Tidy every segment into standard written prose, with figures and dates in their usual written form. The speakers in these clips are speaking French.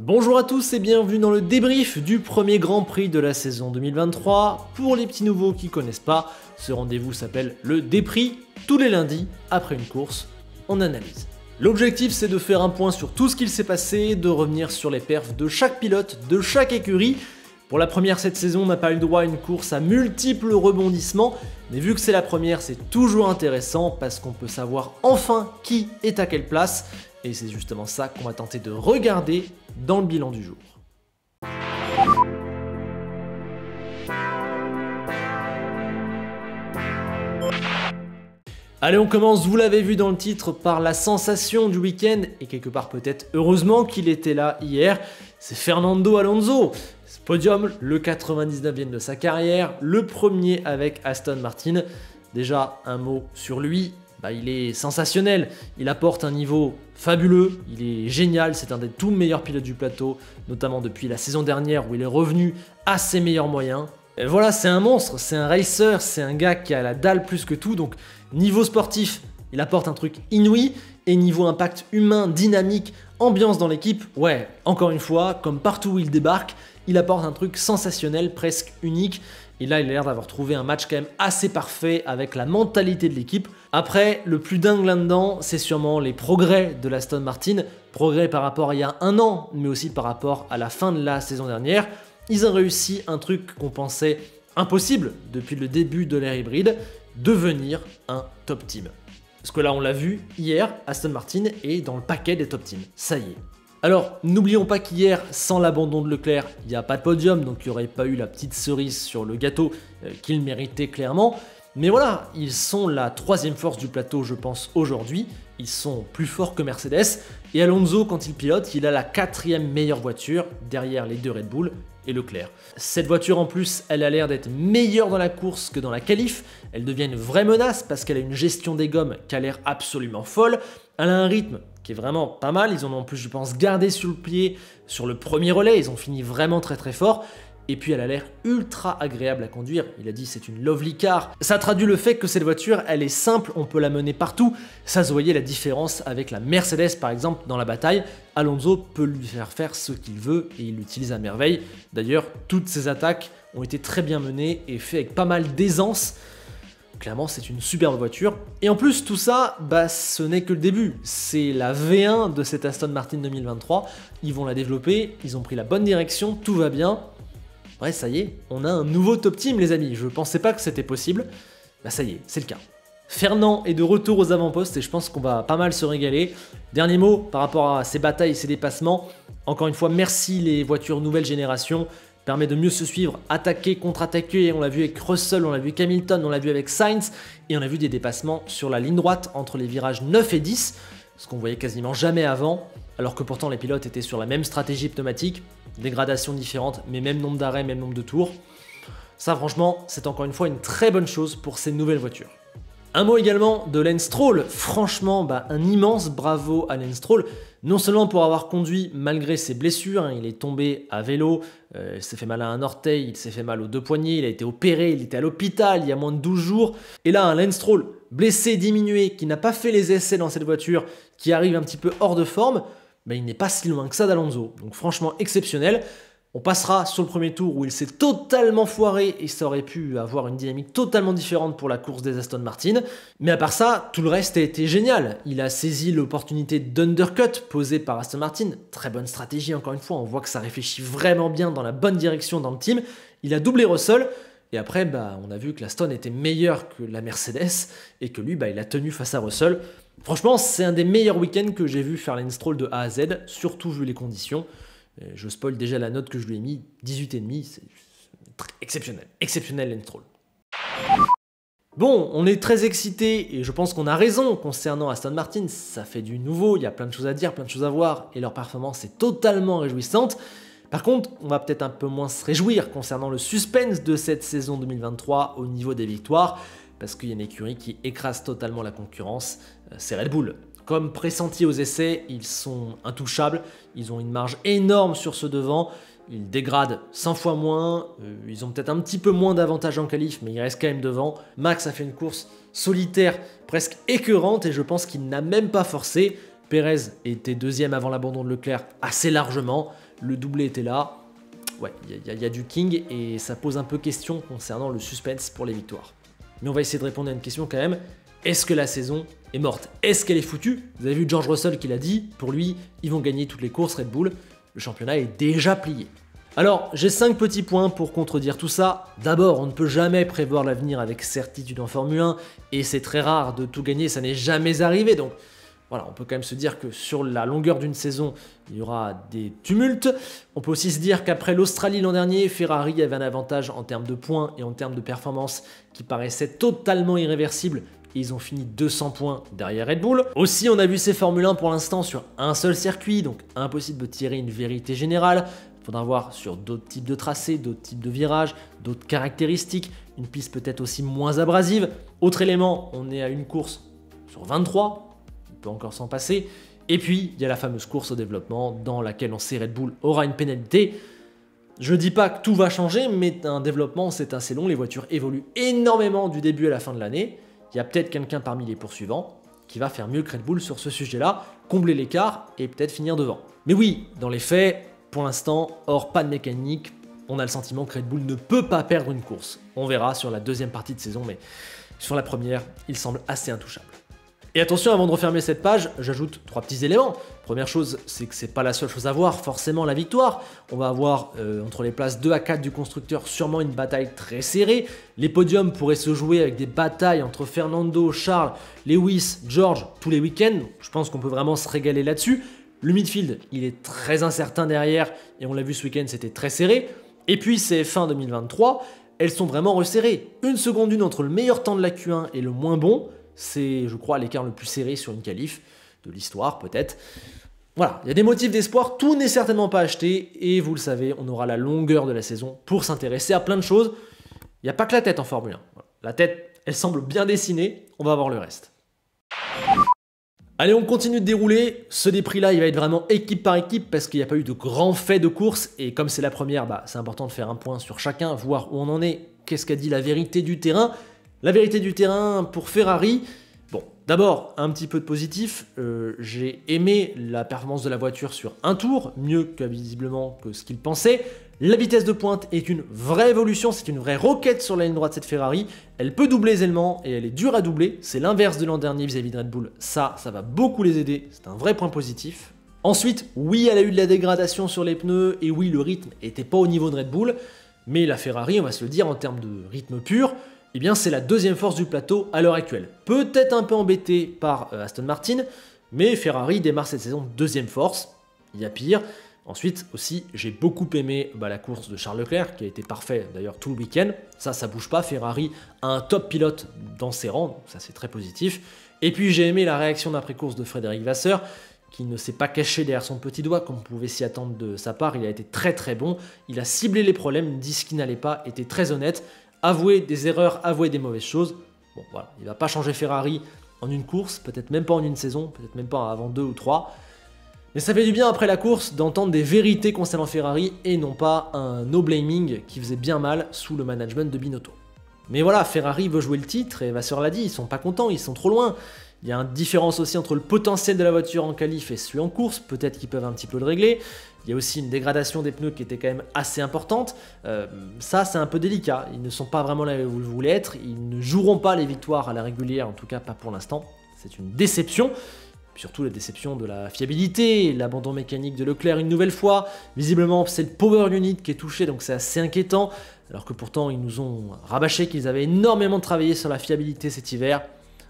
Bonjour à tous et bienvenue dans le débrief du premier Grand Prix de la saison 2023. Pour les petits nouveaux qui connaissent pas, ce rendez-vous s'appelle le Déprix. Tous les lundis, après une course, on analyse. L'objectif c'est de faire un point sur tout ce qu'il s'est passé, de revenir sur les perfs de chaque pilote, de chaque écurie. Pour la première cette saison, on n'a pas eu le droit à une course à multiples rebondissements, mais vu que c'est la première, c'est toujours intéressant parce qu'on peut savoir enfin qui est à quelle place. Et c'est justement ça qu'on va tenter de regarder dans le bilan du jour. Allez, on commence, vous l'avez vu dans le titre, par la sensation du week-end, et quelque part peut-être heureusement qu'il était là hier, c'est Fernando Alonso. Ce podium, le 99e de sa carrière, le premier avec Aston Martin. Déjà, un mot sur lui. Il est sensationnel, il apporte un niveau fabuleux, il est génial, c'est un des tout meilleurs pilotes du plateau, notamment depuis la saison dernière où il est revenu à ses meilleurs moyens. Et voilà, c'est un monstre, c'est un racer, c'est un gars qui a la dalle plus que tout, donc niveau sportif, il apporte un truc inouï, et niveau impact humain, dynamique, ambiance dans l'équipe, ouais, encore une fois, comme partout où il débarque, il apporte un truc sensationnel, presque unique. Et là, il a l'air d'avoir trouvé un match quand même assez parfait avec la mentalité de l'équipe. Après, le plus dingue là-dedans, c'est sûrement les progrès de l'Aston Martin. Progrès par rapport à il y a un an, mais aussi par rapport à la fin de la saison dernière. Ils ont réussi un truc qu'on pensait impossible depuis le début de l'ère hybride, devenir un top team. Parce que là, on l'a vu hier, Aston Martin est dans le paquet des top teams. Ça y est. Alors, n'oublions pas qu'hier, sans l'abandon de Leclerc, il n'y a pas de podium, donc il n'y aurait pas eu la petite cerise sur le gâteau qu'il méritait clairement. Mais voilà, ils sont la troisième force du plateau, je pense, aujourd'hui. Ils sont plus forts que Mercedes. Et Alonso, quand il pilote, il a la quatrième meilleure voiture, derrière les deux Red Bull et Leclerc. Cette voiture, en plus, elle a l'air d'être meilleure dans la course que dans la qualif. Elle devient une vraie menace parce qu'elle a une gestion des gommes qui a l'air absolument folle. Elle a un rythme qui est vraiment pas mal, ils en ont en plus je pense gardé sur le pied sur le premier relais, ils ont fini vraiment très très fort, et puis elle a l'air ultra agréable à conduire, il a dit c'est une lovely car. Ça traduit le fait que cette voiture elle est simple, on peut la mener partout, ça se voyait la différence avec la Mercedes par exemple dans la bataille, Alonso peut lui faire ce qu'il veut et il l'utilise à merveille, d'ailleurs toutes ses attaques ont été très bien menées et fait avec pas mal d'aisance. Clairement, c'est une superbe voiture. Et en plus, tout ça, ce n'est que le début. C'est la V1 de cette Aston Martin 2023. Ils vont la développer, ils ont pris la bonne direction, tout va bien. Ouais, ça y est, on a un nouveau top team, les amis. Je pensais pas que c'était possible. Ça y est, c'est le cas. Fernand est de retour aux avant-postes et je pense qu'on va pas mal se régaler. Dernier mot par rapport à ces batailles et ces dépassements. Encore une fois, merci les voitures nouvelle génération. Permet de mieux se suivre, attaquer, contre-attaquer, on l'a vu avec Russell, on l'a vu avec Hamilton, on l'a vu avec Sainz, et on a vu des dépassements sur la ligne droite entre les virages 9 et 10, ce qu'on voyait quasiment jamais avant, alors que pourtant les pilotes étaient sur la même stratégie pneumatique, dégradation différente, mais même nombre d'arrêts, même nombre de tours. Ça franchement, c'est encore une fois une très bonne chose pour ces nouvelles voitures. Un mot également de Lance Stroll, franchement un immense bravo à Lance Stroll, non seulement pour avoir conduit malgré ses blessures, il est tombé à vélo, il s'est fait mal à un orteil, il s'est fait mal aux deux poignets, il a été opéré, il était à l'hôpital il y a moins de 12 jours, et là un Lance Stroll blessé, diminué, qui n'a pas fait les essais dans cette voiture, qui arrive un petit peu hors de forme, il n'est pas si loin que ça d'Alonso, donc franchement exceptionnel. On passera sur le premier tour où il s'est totalement foiré et ça aurait pu avoir une dynamique totalement différente pour la course des Aston Martin. Mais à part ça, tout le reste a été génial. Il a saisi l'opportunité d'undercut posée par Aston Martin. Très bonne stratégie encore une fois, on voit que ça réfléchit vraiment bien dans la bonne direction dans le team. Il a doublé Russell et après on a vu que l'Aston était meilleur que la Mercedes et que lui il a tenu face à Russell. Franchement, c'est un des meilleurs week-ends que j'ai vu faire Lance Stroll de A à Z, surtout vu les conditions. Je spoil déjà la note que je lui ai mis, 18,5, c'est exceptionnel, exceptionnel Lance Stroll. Bon, on est très excités et je pense qu'on a raison concernant Aston Martin, ça fait du nouveau, il y a plein de choses à dire, plein de choses à voir et leur performance est totalement réjouissante. Par contre, on va peut-être un peu moins se réjouir concernant le suspense de cette saison 2023 au niveau des victoires, parce qu'il y a une écurie qui écrase totalement la concurrence, c'est Red Bull. Comme pressenti aux essais, ils sont intouchables, ils ont une marge énorme sur ceux devant, ils dégradent 100 fois moins, ils ont peut-être un petit peu moins d'avantage en qualif, mais ils restent quand même devant. Max a fait une course solitaire, presque écœurante, et je pense qu'il n'a même pas forcé. Pérez était deuxième avant l'abandon de Leclerc assez largement, le doublé était là. Ouais, il y a du king et ça pose un peu question concernant le suspense pour les victoires. Mais on va essayer de répondre à une question quand même. Est-ce que la saison est morte? Est-ce qu'elle est foutue? Vous avez vu George Russell qui l'a dit, pour lui, ils vont gagner toutes les courses Red Bull. Le championnat est déjà plié. Alors, j'ai 5 petits points pour contredire tout ça. D'abord, on ne peut jamais prévoir l'avenir avec certitude en Formule 1, et c'est très rare de tout gagner, ça n'est jamais arrivé, donc voilà, on peut quand même se dire que sur la longueur d'une saison, il y aura des tumultes. On peut aussi se dire qu'après l'Australie l'an dernier, Ferrari avait un avantage en termes de points et en termes de performance qui paraissait totalement irréversible. Et ils ont fini 200 points derrière Red Bull. Aussi, on a vu ces Formule 1 pour l'instant sur un seul circuit, donc impossible de tirer une vérité générale. Il faudra voir sur d'autres types de tracés, d'autres types de virages, d'autres caractéristiques, une piste peut-être aussi moins abrasive. Autre élément, on est à une course sur 23, on peut encore s'en passer. Et puis, il y a la fameuse course au développement dans laquelle on sait Red Bull aura une pénalité. Je dis pas que tout va changer, mais un développement c'est assez long, les voitures évoluent énormément du début à la fin de l'année. Il y a peut-être quelqu'un parmi les poursuivants qui va faire mieux que Red Bull sur ce sujet-là, combler l'écart et peut-être finir devant. Mais oui, dans les faits, pour l'instant, hors pas de mécanique, on a le sentiment que Red Bull ne peut pas perdre une course. On verra sur la deuxième partie de saison, mais sur la première, il semble assez intouchable. Et attention, avant de refermer cette page, j'ajoute 3 petits éléments. Première chose, c'est que c'est pas la seule chose à voir, forcément la victoire. On va avoir entre les places 2 à 4 du constructeur sûrement une bataille très serrée. Les podiums pourraient se jouer avec des batailles entre Fernando, Charles, Lewis, George tous les week-ends. Je pense qu'on peut vraiment se régaler là-dessus. Le midfield, il est très incertain derrière et on l'a vu ce week-end, c'était très serré. Et puis ces fin 2023, elles sont vraiment resserrées. 1 seconde entre le meilleur temps de la Q1 et le moins bon. C'est, je crois, l'écart le plus serré sur une qualif de l'histoire, peut-être. Voilà, il y a des motifs d'espoir, tout n'est certainement pas acheté, et vous le savez, on aura la longueur de la saison pour s'intéresser à plein de choses. Il n'y a pas que la tête en Formule 1. Voilà. La tête, elle semble bien dessinée, on va voir le reste. Allez, on continue de dérouler. Ce déprix-là, il va être vraiment équipe par équipe, parce qu'il n'y a pas eu de grands faits de course, et comme c'est la première, c'est important de faire un point sur chacun, voir où on en est, qu'est-ce qu'a dit la vérité du terrain. La vérité du terrain pour Ferrari, bon, d'abord, un petit peu de positif, j'ai aimé la performance de la voiture sur un tour, mieux que visiblement que ce qu'il pensait. La vitesse de pointe est une vraie évolution, c'est une vraie roquette sur la ligne droite de cette Ferrari. Elle peut doubler aisément et elle est dure à doubler, c'est l'inverse de l'an dernier vis-à-vis de Red Bull. Ça va beaucoup les aider, c'est un vrai point positif. Ensuite, oui, elle a eu de la dégradation sur les pneus et oui, le rythme n'était pas au niveau de Red Bull, mais la Ferrari, on va se le dire, en termes de rythme pur, eh bien c'est la deuxième force du plateau à l'heure actuelle. Peut-être un peu embêté par Aston Martin, mais Ferrari démarre cette saison deuxième force, il y a pire. Ensuite aussi, j'ai beaucoup aimé la course de Charles Leclerc, qui a été parfait d'ailleurs tout le week-end. Ça bouge pas, Ferrari a un top pilote dans ses rangs, donc ça c'est très positif. Et puis j'ai aimé la réaction d'après-course de Frédéric Vasseur, qui ne s'est pas caché derrière son petit doigt, comme on pouvait s'y attendre de sa part. Il a été très très bon, il a ciblé les problèmes, dit ce qui n'allait pas, était très honnête. Avouer des erreurs, avouer des mauvaises choses. Bon, voilà, il ne va pas changer Ferrari en une course, peut-être même pas en une saison, peut-être même pas avant 2 ou 3. Mais ça fait du bien après la course d'entendre des vérités concernant Ferrari et non pas un no-blaming qui faisait bien mal sous le management de Binotto. Mais voilà, Ferrari veut jouer le titre et Vasseur l'a dit, ils sont pas contents, ils sont trop loin. Il y a une différence aussi entre le potentiel de la voiture en qualif et celui en course, peut-être qu'ils peuvent un petit peu le régler. Il y a aussi une dégradation des pneus qui était quand même assez importante. Ça, c'est un peu délicat. Ils ne sont pas vraiment là où ils voulaient être. Ils ne joueront pas les victoires à la régulière, en tout cas pas pour l'instant. C'est une déception. Puis surtout la déception de la fiabilité, l'abandon mécanique de Leclerc une nouvelle fois. Visiblement, c'est le power unit qui est touché, donc c'est assez inquiétant. Alors que pourtant, ils nous ont rabâché qu'ils avaient énormément travaillé sur la fiabilité cet hiver.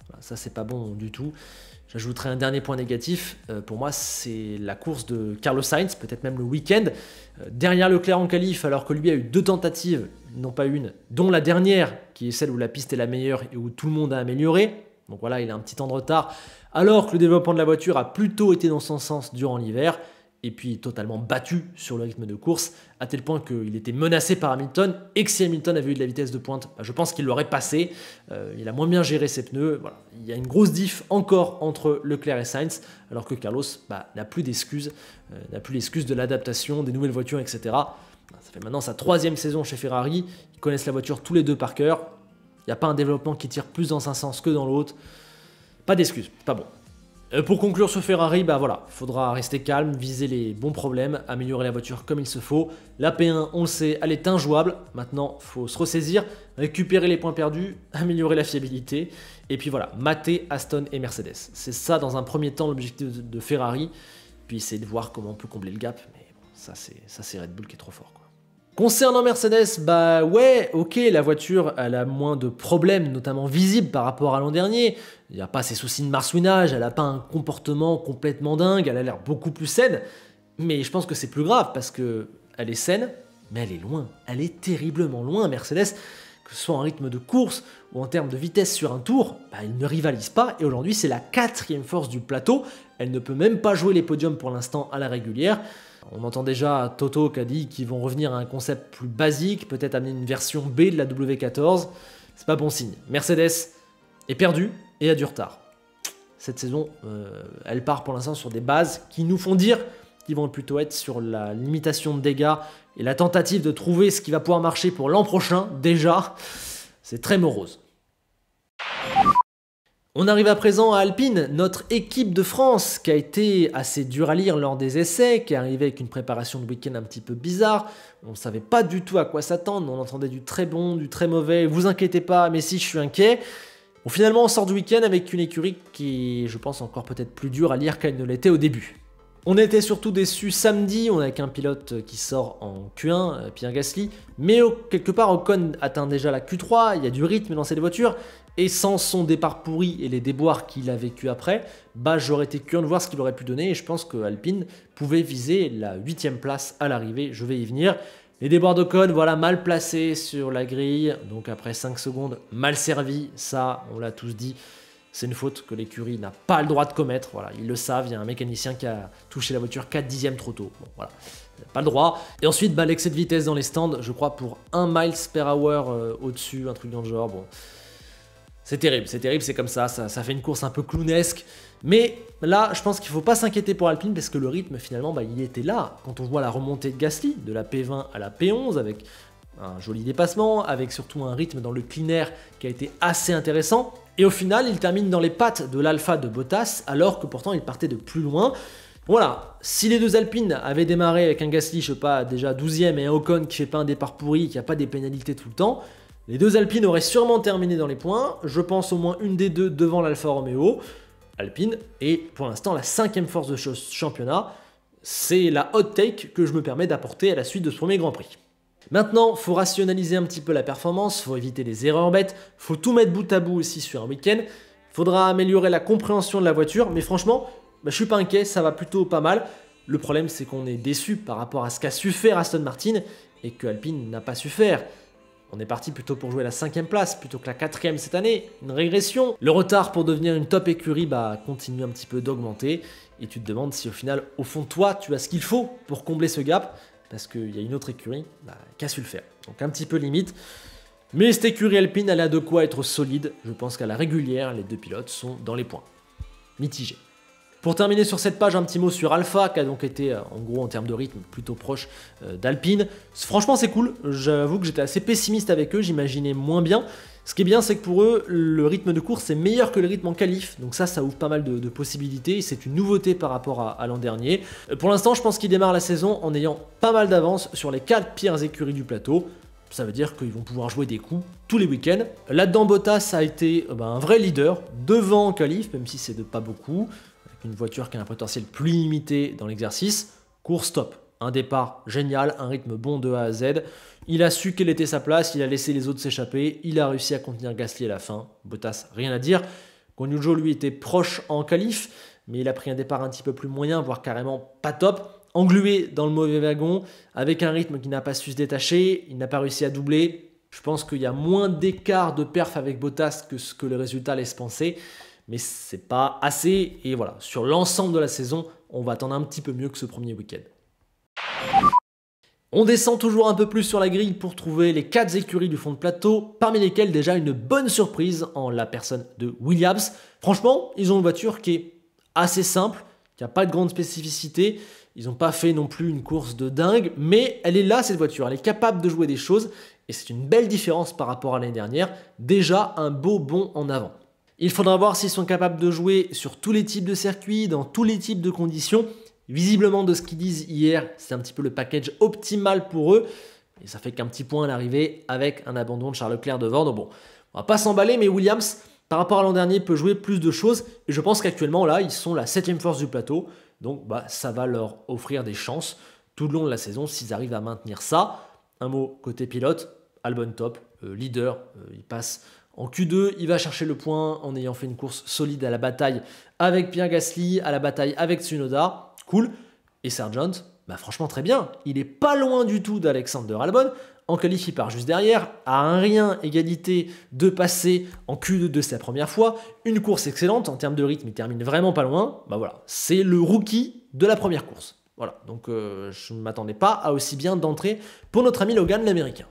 Voilà, ça, c'est pas bon du tout. J'ajouterai un dernier point négatif, pour moi c'est la course de Carlos Sainz, peut-être même le week-end, derrière Leclerc en qualif alors que lui a eu 2 tentatives, non pas une, dont la dernière qui est celle où la piste est la meilleure et où tout le monde a amélioré, donc voilà il a un petit temps de retard, alors que le développement de la voiture a plutôt été dans son sens durant l'hiver, et puis totalement battu sur le rythme de course, à tel point qu'il était menacé par Hamilton, et que si Hamilton avait eu de la vitesse de pointe, je pense qu'il l'aurait passé. Il a moins bien géré ses pneus. Voilà. Il y a une grosse diff encore entre Leclerc et Sainz, alors que Carlos n'a plus d'excuses, de l'adaptation, des nouvelles voitures, etc. Ça fait maintenant sa 3e saison chez Ferrari, ils connaissent la voiture tous les deux par cœur, il n'y a pas un développement qui tire plus dans un sens que dans l'autre. Pas d'excuses, pas bon. Pour conclure sur Ferrari, bah voilà, faudra rester calme, viser les bons problèmes, améliorer la voiture comme il se faut. La P1, on le sait, elle est injouable. Maintenant, faut se ressaisir, récupérer les points perdus, améliorer la fiabilité. Et puis voilà, mater Aston et Mercedes. C'est ça dans un premier temps l'objectif de Ferrari. Puis essayer de voir comment on peut combler le gap. Mais bon, ça c'est Red Bull qui est trop fort, quoi. Concernant Mercedes, bah ouais, ok, la voiture, elle a moins de problèmes, notamment visibles par rapport à l'an dernier. Il n'y a pas ces soucis de marsouinage, elle n'a pas un comportement complètement dingue, elle a l'air beaucoup plus saine. Mais je pense que c'est plus grave parce que elle est saine, mais elle est loin. Elle est terriblement loin, Mercedes. Que ce soit en rythme de course ou en termes de vitesse sur un tour, bah, elle ne rivalise pas. Et aujourd'hui, c'est la 4e force du plateau. Elle ne peut même pas jouer les podiums pour l'instant à la régulière. On entend déjà Toto qui a dit qu'ils vont revenir à un concept plus basique, peut-être amener une version B de la W14. C'est pas bon signe. Mercedes est perdue et a du retard. Cette saison, elle part pour l'instant sur des bases qui nous font dire qu'ils vont plutôt être sur la limitation de dégâts et la tentative de trouver ce qui va pouvoir marcher pour l'an prochain, déjà. C'est très morose. On arrive à présent à Alpine, notre équipe de France, qui a été assez dure à lire lors des essais, qui est arrivée avec une préparation de week-end un petit peu bizarre. On ne savait pas du tout à quoi s'attendre, on entendait du très bon, du très mauvais. Vous inquiétez pas, mais si, je suis inquiet. Bon, finalement, on sort du week-end avec une écurie qui est, je pense, encore peut-être plus dure à lire qu'elle ne l'était au début. On était surtout déçus samedi, on est avec un pilote qui sort en Q1, Pierre Gasly, mais quelque part Ocon atteint déjà la Q3, il y a du rythme dans cette voiture, et sans son départ pourri et les déboires qu'il a vécu après, bah j'aurais été curieux de voir ce qu'il aurait pu donner, et je pense que Alpine pouvait viser la 8e place à l'arrivée, je vais y venir. Les déboires d'Ocon, voilà, mal placés sur la grille, donc après 5 secondes, mal servi, ça on l'a tous dit. C'est une faute que l'écurie n'a pas le droit de commettre. Voilà, ils le savent, il y a un mécanicien qui a touché la voiture 4 dixièmes trop tôt. Bon, voilà, pas le droit. Et ensuite, bah, l'excès de vitesse dans les stands, je crois pour 1 miles per hour au-dessus, un truc dans le genre. Bon, c'est terrible, c'est comme ça fait une course un peu clownesque. Mais là, je pense qu'il ne faut pas s'inquiéter pour Alpine parce que le rythme, finalement, bah, il était là. Quand on voit la remontée de Gasly, de la P20 à la P11, avec un joli dépassement, avec surtout un rythme dans le clean air qui a été assez intéressant. Et au final, il termine dans les pattes de l'Alpha de Bottas, alors que pourtant il partait de plus loin. Voilà, si les deux Alpines avaient démarré avec un Gasly, je sais pas, déjà 12e et un Ocon qui fait pas un départ pourri, qui a pas des pénalités tout le temps, les deux Alpines auraient sûrement terminé dans les points. Je pense au moins une des deux devant l'Alfa Romeo. Alpine est pour l'instant la 5e force de championnat. C'est la hot take que je me permets d'apporter à la suite de ce premier Grand Prix. Maintenant, faut rationaliser un petit peu la performance, faut éviter les erreurs bêtes, faut tout mettre bout à bout aussi sur un week-end. Faudra améliorer la compréhension de la voiture, mais franchement, je suis pas inquiet, ça va plutôt pas mal. Le problème, c'est qu'on est déçu par rapport à ce qu'a su faire Aston Martin et que Alpine n'a pas su faire. On est parti plutôt pour jouer la 5e place plutôt que la 4e cette année, une régression. Le retard pour devenir une top écurie continue un petit peu d'augmenter et tu te demandes si au final, au fond de toi, tu as ce qu'il faut pour combler ce gap. Parce qu'il y a une autre écurie qui a su le faire. Donc un petit peu limite. Mais cette écurie Alpine, elle a de quoi être solide. Je pense qu'à la régulière, les deux pilotes sont dans les points. Mitigés. Pour terminer sur cette page, un petit mot sur Alpha, qui a donc été, en gros, en termes de rythme, plutôt proche d'Alpine. Franchement, c'est cool. J'avoue que j'étais assez pessimiste avec eux, j'imaginais moins bien. Ce qui est bien, c'est que pour eux, le rythme de course est meilleur que le rythme en qualif. Donc ça ouvre pas mal de possibilités. C'est une nouveauté par rapport à l'an dernier. Pour l'instant, je pense qu'ils démarrent la saison en ayant pas mal d'avance sur les 4 pires écuries du plateau. Ça veut dire qu'ils vont pouvoir jouer des coups tous les week-ends. Là-dedans, Bottas a été un vrai leader, devant en qualif, même si c'est de pas beaucoup. Avec une voiture qui a un potentiel plus limité dans l'exercice. Course top. Un départ génial, un rythme bon de A à Z. Il a su quelle était sa place, il a laissé les autres s'échapper, il a réussi à contenir Gasly à la fin. Bottas, rien à dire. Guan Yu Zhou, lui, était proche en qualif, mais il a pris un départ un petit peu plus moyen, voire carrément pas top. Englué dans le mauvais wagon, avec un rythme qui n'a pas su se détacher, il n'a pas réussi à doubler. Je pense qu'il y a moins d'écart de perf avec Bottas que ce que le résultat laisse penser, mais c'est pas assez. Et voilà, sur l'ensemble de la saison, on va attendre un petit peu mieux que ce premier week-end. On descend toujours un peu plus sur la grille pour trouver les 4 écuries du fond de plateau, parmi lesquelles déjà une bonne surprise en la personne de Williams. Franchement, ils ont une voiture qui est assez simple, qui n'a pas de grande spécificité. Ils n'ont pas fait non plus une course de dingue, mais elle est là cette voiture, elle est capable de jouer des choses et c'est une belle différence par rapport à l'année dernière. Déjà un beau bond en avant. Il faudra voir s'ils sont capables de jouer sur tous les types de circuits, dans tous les types de conditions. Visiblement, de ce qu'ils disent hier, c'est un petit peu le package optimal pour eux. Et ça fait qu'un petit point à l'arrivée avec un abandon de Charles Leclerc devant. Donc bon, on va pas s'emballer, mais Williams, par rapport à l'an dernier, peut jouer plus de choses. Et je pense qu'actuellement, là, ils sont la 7e force du plateau. Donc ça va leur offrir des chances tout le long de la saison s'ils arrivent à maintenir ça. Un mot côté pilote, Albon top, leader, il passe en Q2, il va chercher le point en ayant fait une course solide à la bataille avec Pierre Gasly, à la bataille avec Tsunoda, cool. Et Sargent, franchement très bien, il est pas loin du tout d'Alexander Albon, en qualif il part juste derrière, à un rien égalité de passer en Q2 de sa première fois, une course excellente, en termes de rythme il termine vraiment pas loin, voilà, c'est le rookie de la première course. Voilà, donc je ne m'attendais pas à aussi bien d'entrée pour notre ami Logan l'américain.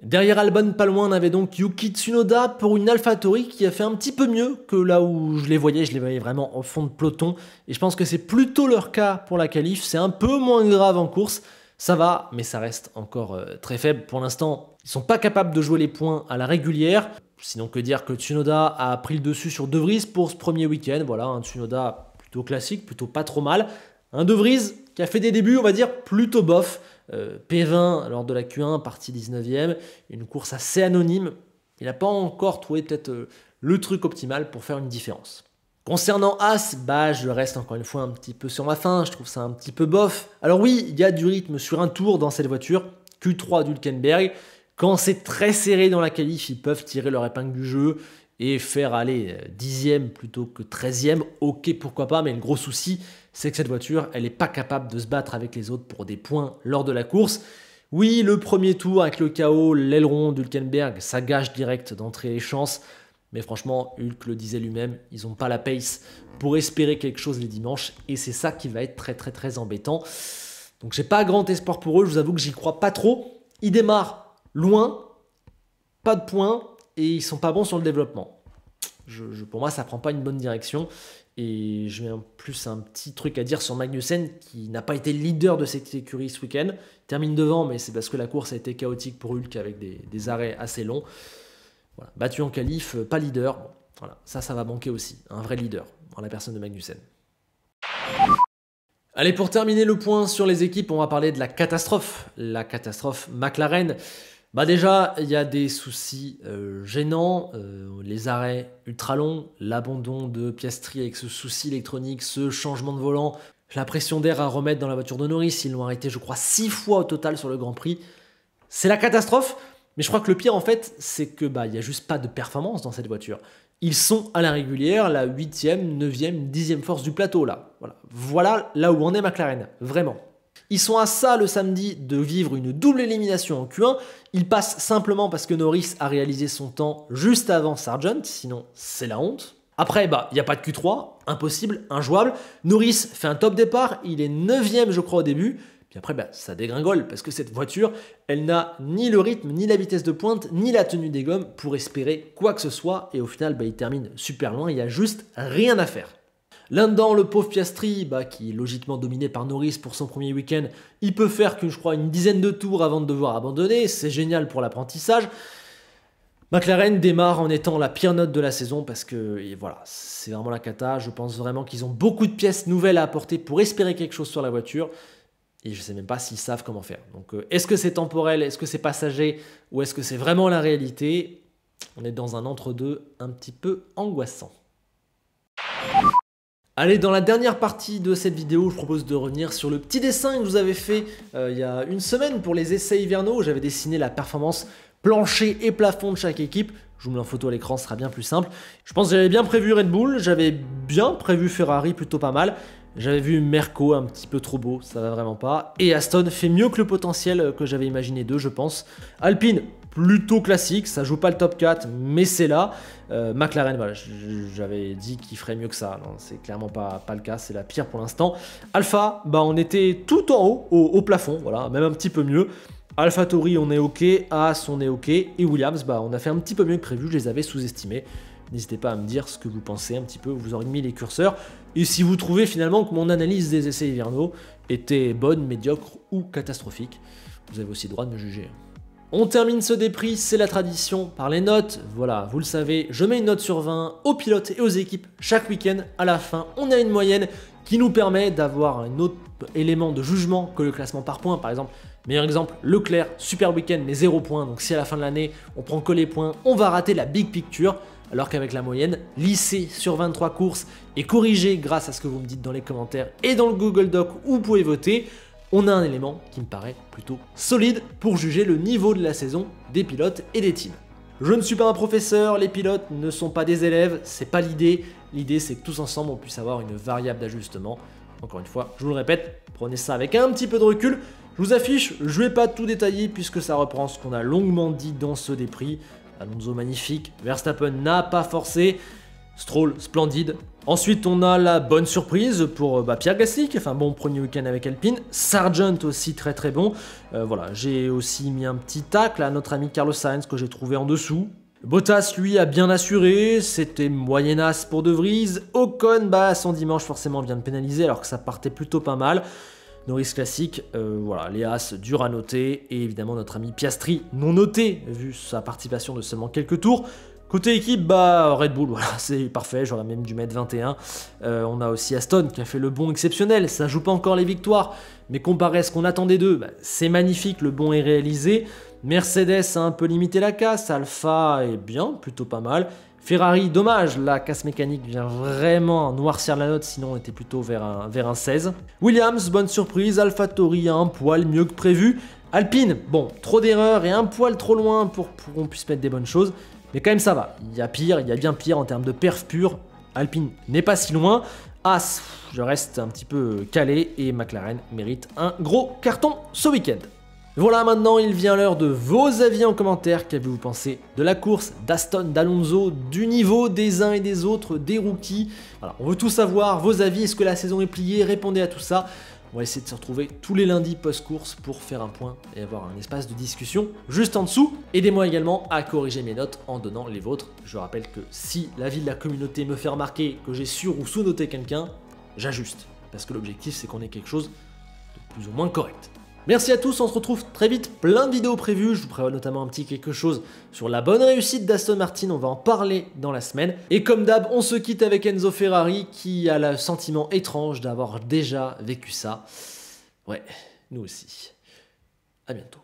Derrière Albon, pas loin, on avait donc Yuki Tsunoda pour une AlphaTauri qui a fait un petit peu mieux que là où je les voyais vraiment en fond de peloton. Et je pense que c'est plutôt leur cas pour la qualif, c'est un peu moins grave en course. Ça va, mais ça reste encore très faible. Pour l'instant, ils ne sont pas capables de jouer les points à la régulière. Sinon que dire que Tsunoda a pris le dessus sur De Vries pour ce premier week-end. Voilà, un Tsunoda plutôt classique, plutôt pas trop mal. Un De Vries qui a fait des débuts, on va dire, plutôt bof. P20 lors de la Q1, partie 19e, une course assez anonyme. Il n'a pas encore trouvé peut-être le truc optimal pour faire une différence. Concernant As, je reste encore une fois un petit peu sur ma faim, je trouve ça un petit peu bof. Alors oui, il y a du rythme sur un tour dans cette voiture, Q3 d'Hülkenberg. Quand c'est très serré dans la qualif, ils peuvent tirer leur épingle du jeu et faire aller 10e plutôt que 13e. Ok, pourquoi pas, mais le gros souci, c'est que cette voiture, elle n'est pas capable de se battre avec les autres pour des points lors de la course. Oui, le premier tour avec le KO, l'aileron d'Hülkenberg, ça gâche direct d'entrer les chances. Mais franchement, Hulk le disait lui-même, ils n'ont pas la pace pour espérer quelque chose les dimanches. Et c'est ça qui va être très embêtant. Donc j'ai pas grand espoir pour eux, je vous avoue que j'y crois pas trop. Ils démarrent loin, pas de points, et ils sont pas bons sur le développement. Pour moi, ça prend pas une bonne direction. Et je mets en plus un petit truc à dire sur Magnussen qui n'a pas été leader de cette écurie ce week-end. Il termine devant, mais c'est parce que la course a été chaotique pour Hulk avec des arrêts assez longs. Voilà. Battu en qualif, pas leader. Bon, voilà. Ça va manquer aussi. Un vrai leader en la personne de Magnussen. Allez, pour terminer le point sur les équipes, on va parler de la catastrophe. La catastrophe McLaren. Déjà, il y a des soucis gênants, les arrêts ultra longs, l'abandon de Piastri avec ce souci électronique, ce changement de volant, la pression d'air à remettre dans la voiture de Norris, ils l'ont arrêté je crois 6 fois au total sur le Grand Prix. C'est la catastrophe, mais je crois que le pire en fait, c'est que il n'y a juste pas de performance dans cette voiture. Ils sont à la régulière, la 8e, 9e, 10e force du plateau là. Voilà là où en est McLaren, vraiment. Ils sont à ça le samedi de vivre une double élimination en Q1. Ils passent simplement parce que Norris a réalisé son temps juste avant Sargent, sinon c'est la honte. Après, il n'y a pas de Q3, impossible, injouable. Norris fait un top départ, il est 9e je crois au début. Puis après, ça dégringole parce que cette voiture, elle n'a ni le rythme, ni la vitesse de pointe, ni la tenue des gommes pour espérer quoi que ce soit. Et au final, il termine super loin, il n'y a juste rien à faire. Là-dedans, le pauvre Piastri, qui est logiquement dominé par Norris pour son premier week-end, il peut faire je crois, une dizaine de tours avant de devoir abandonner. C'est génial pour l'apprentissage. McLaren démarre en étant la pire note de la saison parce que voilà, c'est vraiment la cata. Je pense vraiment qu'ils ont beaucoup de pièces nouvelles à apporter pour espérer quelque chose sur la voiture. Et je ne sais même pas s'ils savent comment faire. Donc, est-ce que c'est temporel, est-ce que c'est passager ou est-ce que c'est vraiment la réalité? On est dans un entre-deux un petit peu angoissant. Allez, dans la dernière partie de cette vidéo, je propose de revenir sur le petit dessin que je vous avais fait il y a une semaine pour les essais hivernaux, où j'avais dessiné la performance plancher et plafond de chaque équipe. Je vous mets en photo à l'écran, ce sera bien plus simple. Je pense que j'avais bien prévu Red Bull, j'avais bien prévu Ferrari plutôt pas mal. J'avais vu Merco un petit peu trop beau, ça va vraiment pas. Et Aston fait mieux que le potentiel que j'avais imaginé d'eux, je pense. Alpine, plutôt classique, ça joue pas le top 4, mais c'est là. McLaren, voilà, j'avais dit qu'il ferait mieux que ça. Non, c'est clairement pas le cas, c'est la pire pour l'instant. Alpha, on était tout en haut, au plafond, voilà, même un petit peu mieux. AlphaTauri, on est ok, As, on est ok. Et Williams, on a fait un petit peu mieux que prévu, je les avais sous-estimés. N'hésitez pas à me dire ce que vous pensez un petit peu, vous aurez mis les curseurs. Et si vous trouvez finalement que mon analyse des essais hivernaux était bonne, médiocre ou catastrophique, vous avez aussi le droit de me juger. On termine ce déprix, c'est la tradition, par les notes. Voilà, vous le savez, je mets une note sur 20 aux pilotes et aux équipes chaque week-end. À la fin, on a une moyenne qui nous permet d'avoir un autre élément de jugement que le classement par points. Par exemple, meilleur exemple, Leclerc, super week-end mais 0 points. Donc si à la fin de l'année, on prend que les points, on va rater la big picture. Alors qu'avec la moyenne, lissée sur 23 courses et corrigée grâce à ce que vous me dites dans les commentaires et dans le Google Doc où vous pouvez voter, on a un élément qui me paraît plutôt solide pour juger le niveau de la saison des pilotes et des teams. Je ne suis pas un professeur, les pilotes ne sont pas des élèves, c'est pas l'idée. L'idée c'est que tous ensemble on puisse avoir une variable d'ajustement. Encore une fois, je vous le répète, prenez ça avec un petit peu de recul. Je vous affiche, je ne vais pas tout détailler puisque ça reprend ce qu'on a longuement dit dans ce déprix. Alonso magnifique, Verstappen n'a pas forcé, Stroll splendide. Ensuite on a la bonne surprise pour Pierre Gasly qui a fait un bon premier week-end avec Alpine, Sargent aussi très très bon. Voilà, j'ai aussi mis un petit tacle à notre ami Carlos Sainz que j'ai trouvé en dessous. Bottas lui a bien assuré, c'était moyennasse pour De Vries. Ocon, son dimanche forcément vient de pénaliser alors que ça partait plutôt pas mal. Norris classique, voilà, les As dur à noter, et évidemment notre ami Piastri non noté, vu sa participation de seulement quelques tours. Côté équipe, Red Bull, voilà, c'est parfait, j'aurais même dû mettre 21. On a aussi Aston qui a fait le bon exceptionnel, ça joue pas encore les victoires, mais comparé à ce qu'on attendait d'eux, c'est magnifique, le bon est réalisé. Mercedes a un peu limité la casse, Alpha est bien, plutôt pas mal. Ferrari, dommage, la casse mécanique vient vraiment noircir la note, sinon on était plutôt vers un 16. Williams, bonne surprise, AlphaTauri a un poil mieux que prévu. Alpine, bon, trop d'erreurs et un poil trop loin pour qu'on puisse mettre des bonnes choses. Mais quand même ça va, il y a pire, il y a bien pire en termes de perf pur. Alpine n'est pas si loin. As, je reste un petit peu calé et McLaren mérite un gros carton ce week-end. Voilà, maintenant il vient l'heure de vos avis en commentaire. Qu'avez-vous pensé de la course, d'Aston, d'Alonso, du niveau des uns et des autres, des rookies? Voilà, on veut tout savoir, vos avis, est-ce que la saison est pliée? Répondez à tout ça. On va essayer de se retrouver tous les lundis post-course pour faire un point et avoir un espace de discussion juste en dessous. Aidez-moi également à corriger mes notes en donnant les vôtres. Je rappelle que si l'avis de la communauté me fait remarquer que j'ai sur- ou sous-noté quelqu'un, j'ajuste. Parce que l'objectif, c'est qu'on ait quelque chose de plus ou moins correct. Merci à tous, on se retrouve très vite, plein de vidéos prévues, je vous prévois notamment un petit quelque chose sur la bonne réussite d'Aston Martin, on va en parler dans la semaine. Et comme d'hab, on se quitte avec Enzo Ferrari qui a le sentiment étrange d'avoir déjà vécu ça. Ouais, nous aussi. À bientôt.